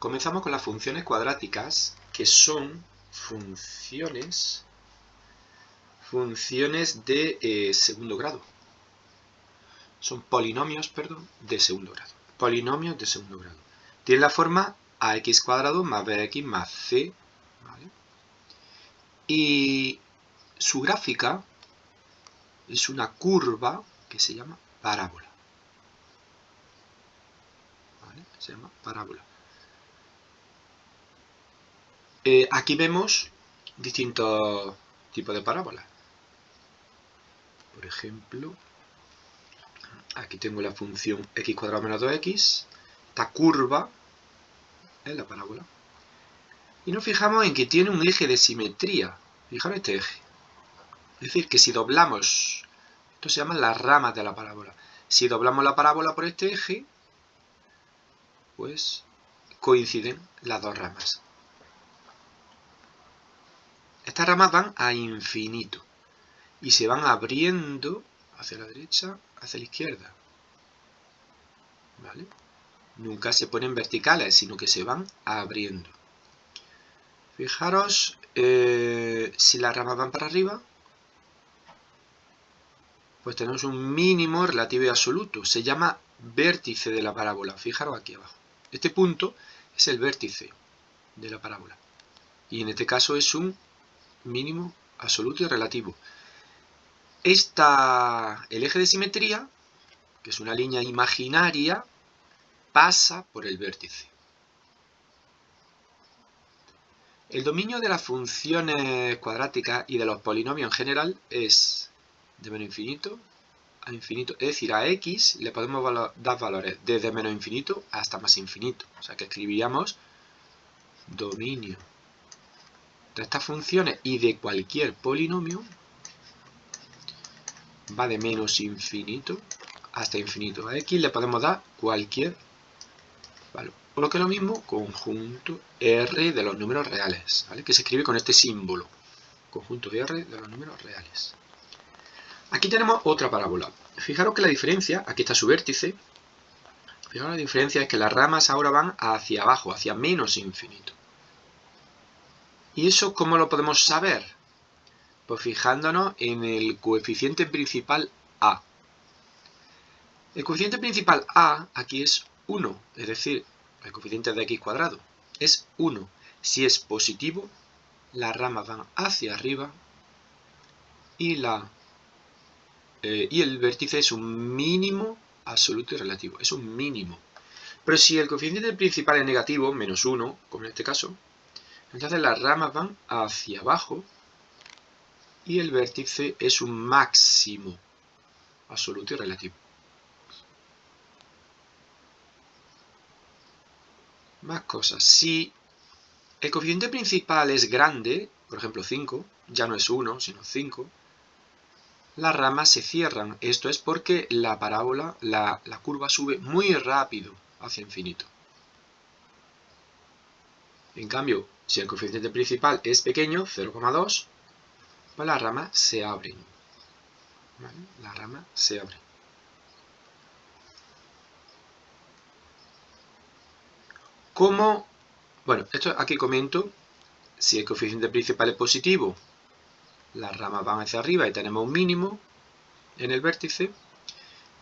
Comenzamos con las funciones cuadráticas, que son funciones de segundo grado. Son polinomios, de segundo grado. Polinomios de segundo grado. Tienen la forma ax cuadrado más bx más c. ¿Vale? Y su gráfica es una curva que se llama parábola. ¿Vale? Se llama parábola. Aquí vemos distintos tipos de parábolas. Por ejemplo, aquí tengo la función x cuadrado menos 2x. Esta curva es la parábola. Y nos fijamos en que tiene un eje de simetría. Fijaros este eje. Es decir, que si doblamos, esto se llaman las ramas de la parábola. Si doblamos la parábola por este eje, pues coinciden las dos ramas. Estas ramas van a infinito y se van abriendo hacia la derecha, hacia la izquierda. ¿Vale? Nunca se ponen verticales, sino que se van abriendo. Fijaros, si las ramas van para arriba, pues tenemos un mínimo relativo y absoluto. Se llama vértice de la parábola. Fijaros aquí abajo. Este punto es el vértice de la parábola. Y en este caso es un mínimo absoluto y relativo. El eje de simetría, que es una línea imaginaria, pasa por el vértice. El dominio de las funciones cuadráticas y de los polinomios en general es de menos infinito a infinito. Es decir, a x le podemos dar valores desde menos infinito hasta más infinito. O sea que escribiríamos dominio de estas funciones y de cualquier polinomio va de menos infinito hasta infinito. A x le podemos dar cualquier valor. O lo que es lo mismo, conjunto R de los números reales, ¿vale? Que se escribe con este símbolo. Conjunto R de los números reales. Aquí tenemos otra parábola. Fijaros que la diferencia, aquí está su vértice. Fijaros la diferencia es que las ramas ahora van hacia abajo, hacia menos infinito. ¿Y eso cómo lo podemos saber? Pues fijándonos en el coeficiente principal A. El coeficiente principal A aquí es 1, es decir, el coeficiente de x cuadrado es 1. Si es positivo, las ramas van hacia arriba y el vértice es un mínimo absoluto y relativo. Es un mínimo. Pero si el coeficiente principal es negativo, menos 1, como en este caso, entonces las ramas van hacia abajo y el vértice es un máximo absoluto y relativo. Más cosas. Si el coeficiente principal es grande, por ejemplo 5, ya no es 1, sino 5, las ramas se cierran. Esto es porque la parábola, la curva sube muy rápido hacia infinito. En cambio, si el coeficiente principal es pequeño, 0,2, pues las ramas se abren. ¿Vale? Las ramas se abren. ¿Cómo? Bueno, esto aquí comento, si el coeficiente principal es positivo, las ramas van hacia arriba y tenemos un mínimo en el vértice.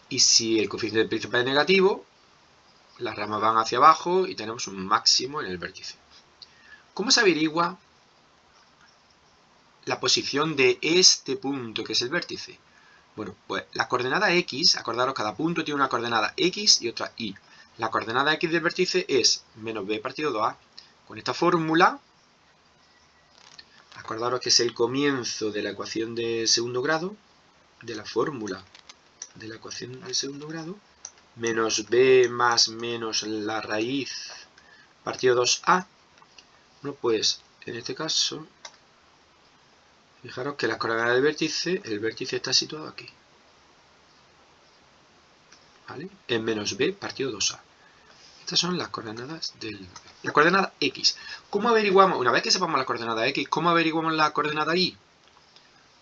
Y si el coeficiente principal es negativo, las ramas van hacia abajo y tenemos un máximo en el vértice. ¿Cómo se averigua la posición de este punto que es el vértice? Bueno, pues la coordenada x, acordaros, cada punto tiene una coordenada x y otra y. La coordenada x del vértice es menos b partido 2a. Con esta fórmula, acordaros que es el comienzo de la ecuación de segundo grado, de la fórmula de la ecuación de segundo grado, menos b más menos la raíz partido 2a. Bueno, pues en este caso, fijaros que las coordenadas del vértice, el vértice está situado aquí. ¿Vale? En menos b partido 2a. Estas son las coordenadas la coordenada x. ¿Cómo averiguamos? Una vez que sepamos la coordenada x, ¿cómo averiguamos la coordenada y?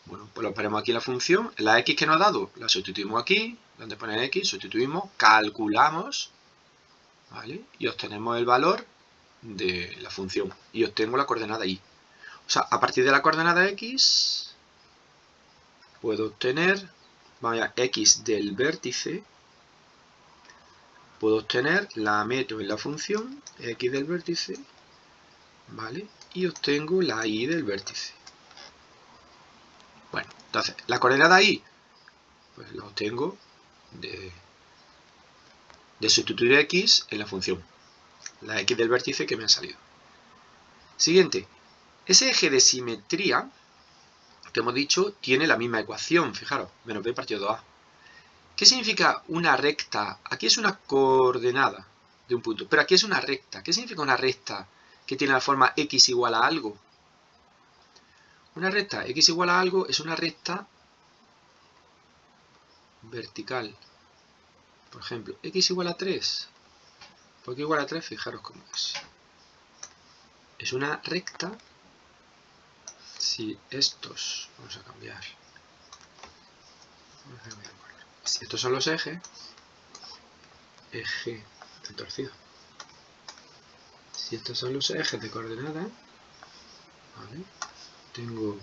Bueno, pues lo ponemos aquí en la función. La x que nos ha dado, la sustituimos aquí, donde pone x, sustituimos, calculamos, ¿vale? Y obtenemos el valor de la función y obtengo la coordenada y. O sea, a partir de la coordenada x puedo obtener, vamos a x del vértice, puedo obtener, la meto en la función x del vértice, ¿vale? Y obtengo la y del vértice. Bueno, entonces, la coordenada y, pues la obtengo de sustituir x en la función, la x del vértice que me ha salido. Siguiente, ese eje de simetría que hemos dicho tiene la misma ecuación, fijaros, menos b partido 2a. ¿Qué significa una recta? Aquí es una coordenada de un punto, pero aquí es una recta. ¿Qué significa una recta que tiene la forma x igual a algo? Una recta x igual a algo es una recta vertical. Por ejemplo, x igual a 3. ¿Por qué igual a 3? Fijaros cómo es. Es una recta. Si estos, vamos a cambiar. Si estos son los ejes, eje torcido. Si estos son los ejes de coordenadas, ¿vale? Tengo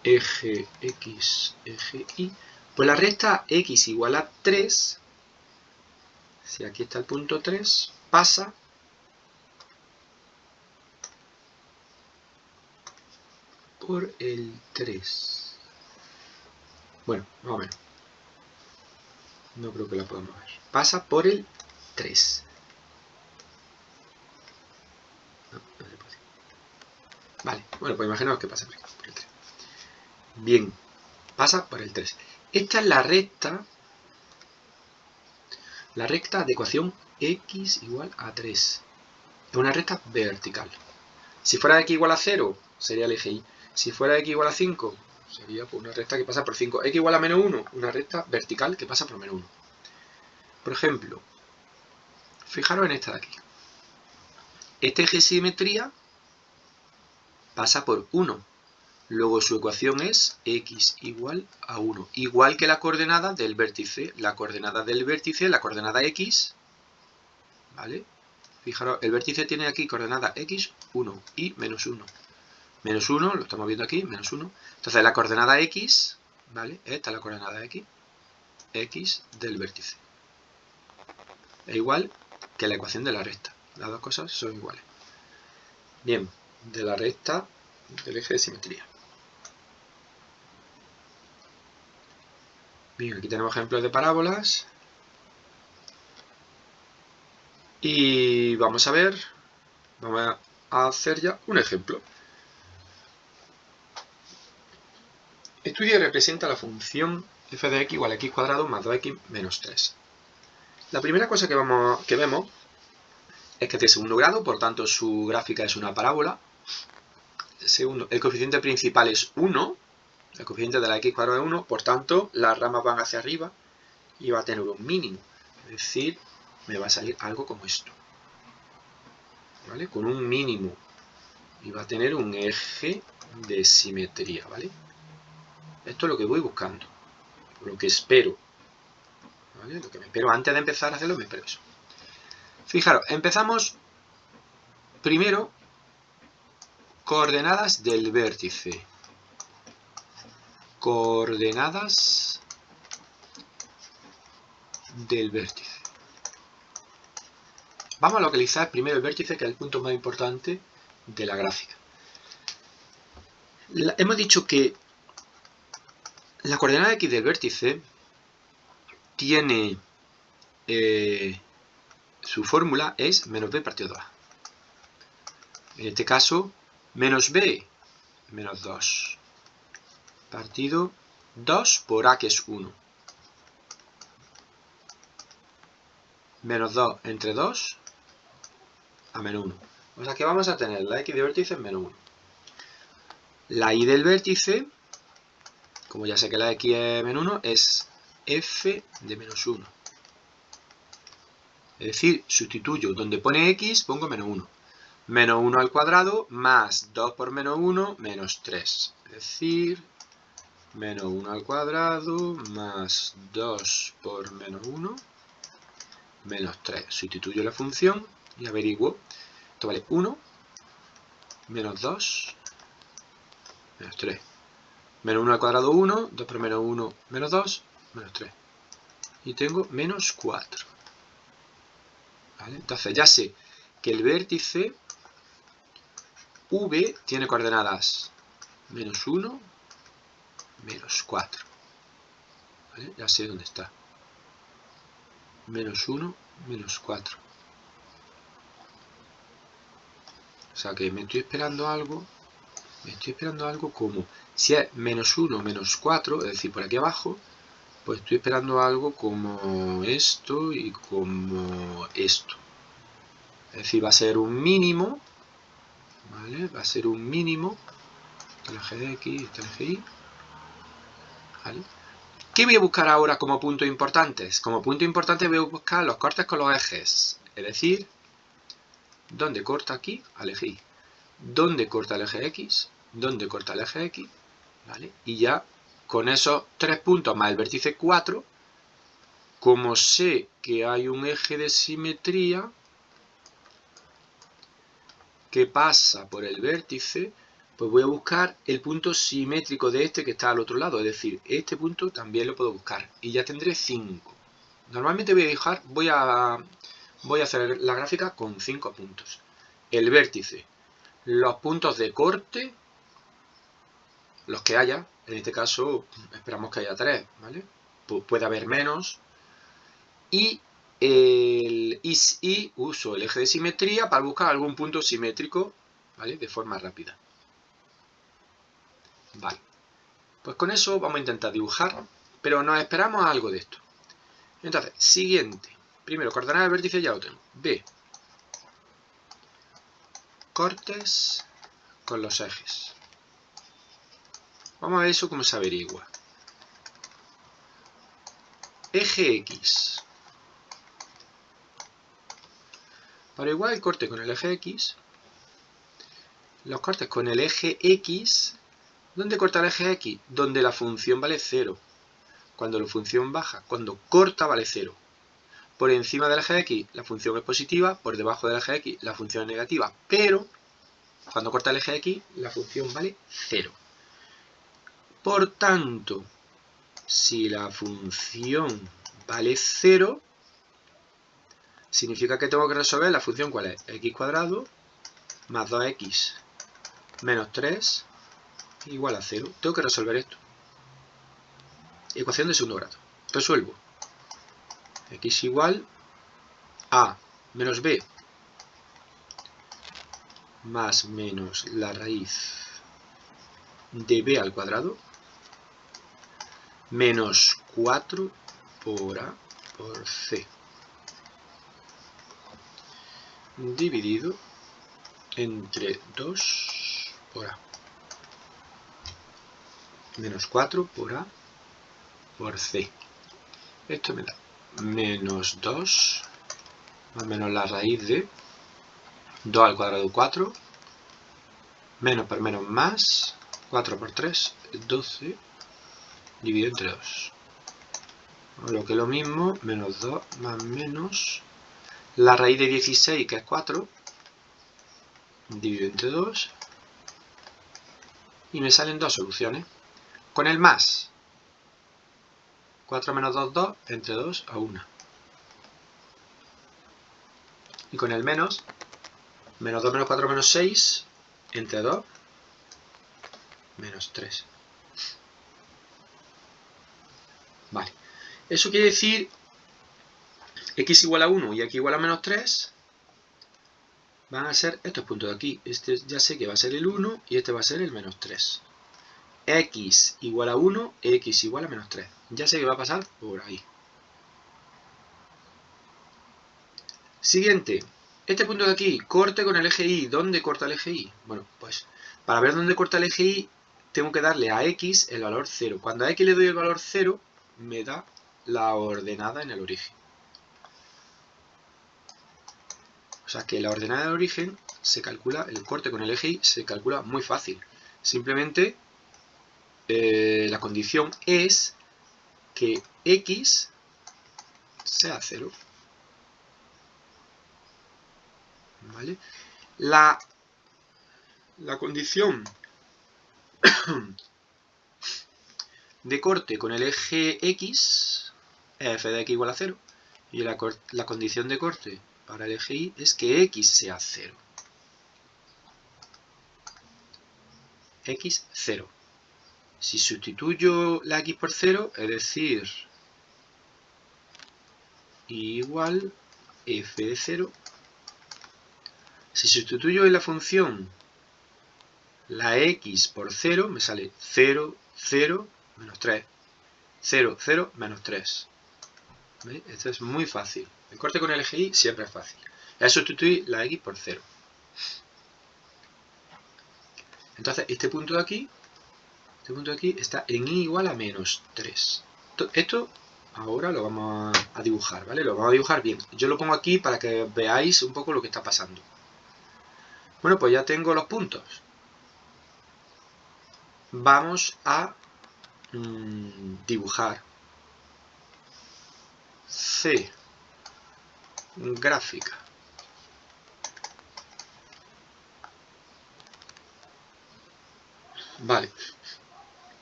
eje x, eje y. Pues la recta x igual a 3, si aquí está el punto 3, pasa por el 3. Bueno, más o menos. No creo que la podamos ver. Pasa por el 3. No se puede. Vale, bueno, pues imaginaos que pasa por el 3. Bien, pasa por el 3. Esta es la recta de ecuación x igual a 3. Es una recta vertical. Si fuera x igual a 0, sería el eje y. Si fuera x igual a 5, sería pues una recta que pasa por 5. X igual a menos 1, una recta vertical que pasa por menos 1. Por ejemplo, fijaros en esta de aquí. Este eje de simetría pasa por 1. Luego su ecuación es x igual a 1. Igual que la coordenada del vértice. La coordenada del vértice, la coordenada x, ¿vale? Fijaros, el vértice tiene aquí coordenada x, 1 y menos 1. Menos 1, lo estamos viendo aquí, menos 1. Entonces la coordenada x, ¿vale? Esta es la coordenada x, x del vértice. Es igual que la ecuación de la recta. Las dos cosas son iguales. Bien, de la recta del eje de simetría. Bien, aquí tenemos ejemplos de parábolas. Y vamos a ver, vamos a hacer ya un ejemplo. Estudia y representa la función f de x igual a x cuadrado más 2x menos 3. La primera cosa que vemos es que es de segundo grado, por tanto su gráfica es una parábola. Segundo, el coeficiente principal es 1, el coeficiente de la x cuadrado es 1, por tanto las ramas van hacia arriba y va a tener un mínimo. Es decir, me va a salir algo como esto, ¿vale? Con un mínimo. Y va a tener un eje de simetría, ¿vale? Esto es lo que voy buscando, lo que espero, ¿vale? Lo que me espero antes de empezar a hacerlo, me espero eso. Fijaros, empezamos primero coordenadas del vértice. Coordenadas del vértice. Vamos a localizar primero el vértice, que es el punto más importante de la gráfica. Hemos dicho que la coordenada x del vértice tiene su fórmula es menos b partido 2a. En este caso, menos b, menos 2. Partido 2 por a, que es 1. Menos 2 entre 2 a menos 1. O sea que vamos a tener la x de vértice en menos 1. La y del vértice, como ya sé que la x es menos 1, es f de menos 1. Es decir, sustituyo donde pone x, pongo menos 1. Menos 1 al cuadrado más 2 por menos 1, menos 3. Es decir, menos 1 al cuadrado más 2 por menos 1, menos 3. Sustituyo la función y averiguo. Esto vale 1, menos 2, menos 3. Menos 1 al cuadrado 1, 2 por menos 1, menos 2, menos 3. Y tengo menos 4. ¿Vale? Entonces ya sé que el vértice V tiene coordenadas menos 1, menos 4. ¿Vale? Ya sé dónde está. Menos 1, menos 4. O sea que me estoy esperando algo como, si es menos 1, menos 4, es decir, por aquí abajo, pues estoy esperando algo como esto y como esto. Es decir, va a ser un mínimo, ¿vale? Va a ser un mínimo. Está el eje de X, está el eje Y. ¿Vale? ¿Qué voy a buscar ahora como puntos importantes? Como punto importante voy a buscar los cortes con los ejes. Es decir, ¿dónde corta aquí? Al eje Y. ¿Dónde corta el eje X? ¿Dónde corta el eje X? ¿Vale? Y ya con esos 3 puntos más el vértice 4, como sé que hay un eje de simetría que pasa por el vértice, pues voy a buscar el punto simétrico de este que está al otro lado. Es decir, este punto también lo puedo buscar. Y ya tendré 5. Normalmente voy a hacer la gráfica con 5 puntos. El vértice, los puntos de corte, los que haya, en este caso esperamos que haya 3, ¿vale? Puede haber menos. Y uso el eje de simetría para buscar algún punto simétrico, ¿vale? De forma rápida. Vale. Pues con eso vamos a intentar dibujar, pero nos esperamos a algo de esto. Entonces, siguiente. Primero, coordenada del vértice ya lo tengo. B. Cortes con los ejes. Vamos a ver eso cómo se averigua. Eje X. Para igual el corte con el eje X, los cortes con el eje X, ¿dónde corta el eje X? Donde la función vale 0. Cuando la función baja, cuando corta vale 0. Por encima del eje X la función es positiva, por debajo del eje X la función es negativa, pero cuando corta el eje X la función vale 0. Por tanto, si la función vale 0, significa que tengo que resolver la función ¿cuál es? X cuadrado más 2x menos 3 igual a 0. Tengo que resolver esto. Ecuación de segundo grado. Resuelvo. X igual a menos b más menos la raíz de b al cuadrado menos 4 por a por c dividido entre 2 por a. Menos 4 por a por c. Esto me da menos 2 más menos la raíz de 2 al cuadrado 4, menos por menos más, 4 por 3, 12, dividido entre 2. Lo que es lo mismo, menos 2 más menos la raíz de 16, que es 4, dividido entre 2, y me salen dos soluciones. Con el más, 4 menos 2, 2, entre 2 a 1. Y con el menos, menos 2 menos 4 menos 6, entre 2, menos 3. Vale. Eso quiere decir x igual a 1 y x igual a menos 3 van a ser estos puntos de aquí. Este ya sé que va a ser el 1 y este va a ser el menos 3. X igual a 1, x igual a menos 3. Ya sé que va a pasar por ahí. Siguiente. Este punto de aquí, corte con el eje Y. ¿Dónde corta el eje Y? Bueno, pues para ver dónde corta el eje Y, tengo que darle a x el valor 0. Cuando a x le doy el valor 0, me da la ordenada en el origen. O sea que la ordenada del origen se calcula, el corte con el eje Y se calcula muy fácil. Simplemente la condición es que x sea 0. ¿Vale? La condición de corte con el eje X es f de x igual a 0 y la condición de corte para el eje Y es que X sea 0. X 0. Si sustituyo la X por 0, es decir, Y igual f de 0. Si sustituyo en la función la X por 0, me sale 0, 0, menos 3. 0, 0, menos 3. ¿Veis? Esto es muy fácil. El corte con el eje Y siempre es fácil. Es sustituir la X por 0. Entonces, este punto de aquí está en Y igual a menos 3. Esto ahora lo vamos a dibujar, ¿vale? Lo vamos a dibujar bien. Yo lo pongo aquí para que veáis un poco lo que está pasando. Bueno, pues ya tengo los puntos. Vamos a dibujar. C. Gráfica. Vale.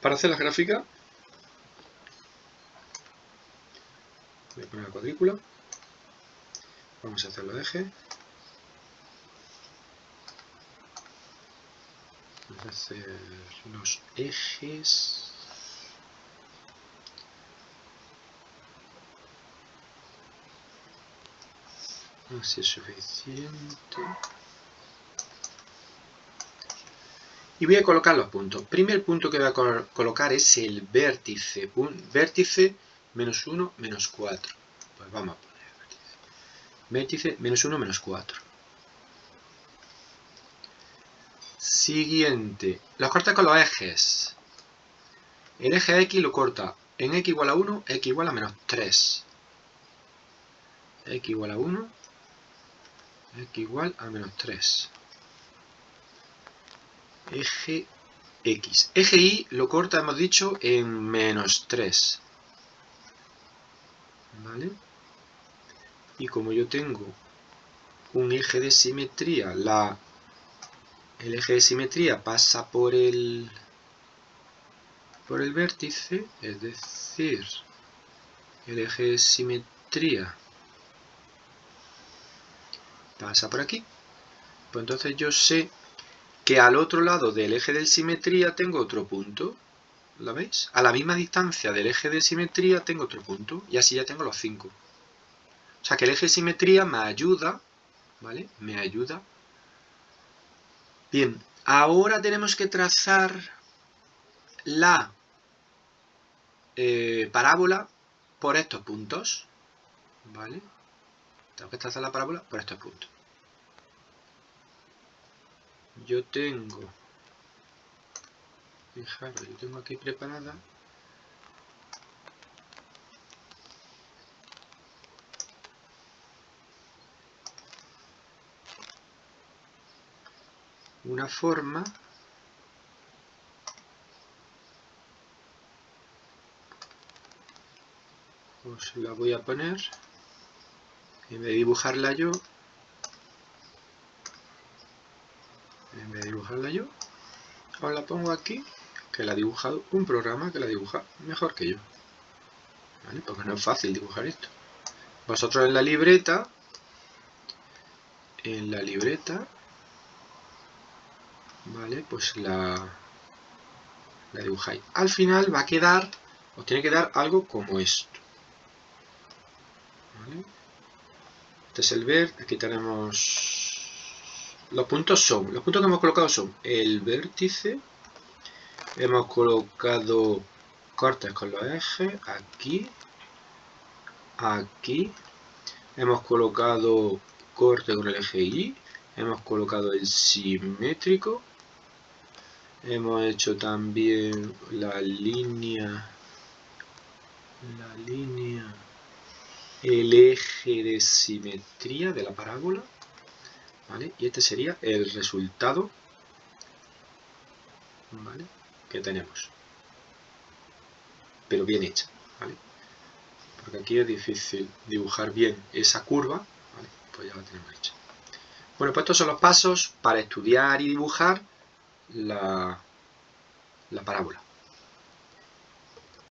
Para hacer las gráficas, voy a poner la cuadrícula. Vamos a hacer los ejes. Vamos a hacer los ejes. No sé si es suficiente. Y voy a colocar los puntos. Primer punto que voy a colocar es el vértice. Vértice menos 1, menos 4. Pues vamos a poner vértice menos 1, menos 4. Siguiente. Los corta con los ejes. El eje X lo corta en X igual a 1, X igual a menos 3. X igual a 1, X igual a menos 3. Eje X. Eje Y lo corta, hemos dicho, en menos 3. ¿Vale? Y como yo tengo un eje de simetría, el eje de simetría pasa por el vértice, es decir, el eje de simetría pasa por aquí, pues entonces yo sé que al otro lado del eje de simetría tengo otro punto. ¿Lo veis? A la misma distancia del eje de simetría tengo otro punto. Y así ya tengo los 5. O sea que el eje de simetría me ayuda. ¿Vale? Me ayuda. Bien. Ahora tenemos que trazar la parábola por estos puntos. ¿Vale? Tengo que trazar la parábola por estos puntos. Yo tengo... Fijaros, yo tengo aquí preparada... una forma os la voy a poner en vez de dibujarla yo os la pongo aquí, que la ha dibujado un programa que la dibuja mejor que yo, ¿vale? Porque no es fácil dibujar esto. Vosotros en la libreta ¿vale? Pues la dibujáis. Al final va a quedar, os tiene que dar algo como esto, ¿vale? Este es el ver, aquí tenemos los puntos que hemos colocado son el vértice, hemos colocado cortes con los ejes, aquí, aquí, hemos colocado corte con el eje Y, hemos colocado el simétrico, hemos hecho también la línea, el eje de simetría de la parábola, ¿vale? Y este sería el resultado, ¿vale? Que tenemos, pero bien hecha, ¿vale? Porque aquí es difícil dibujar bien esa curva, ¿vale? Pues ya la tenemos hecha. Bueno, pues estos son los pasos para estudiar y dibujar la parábola.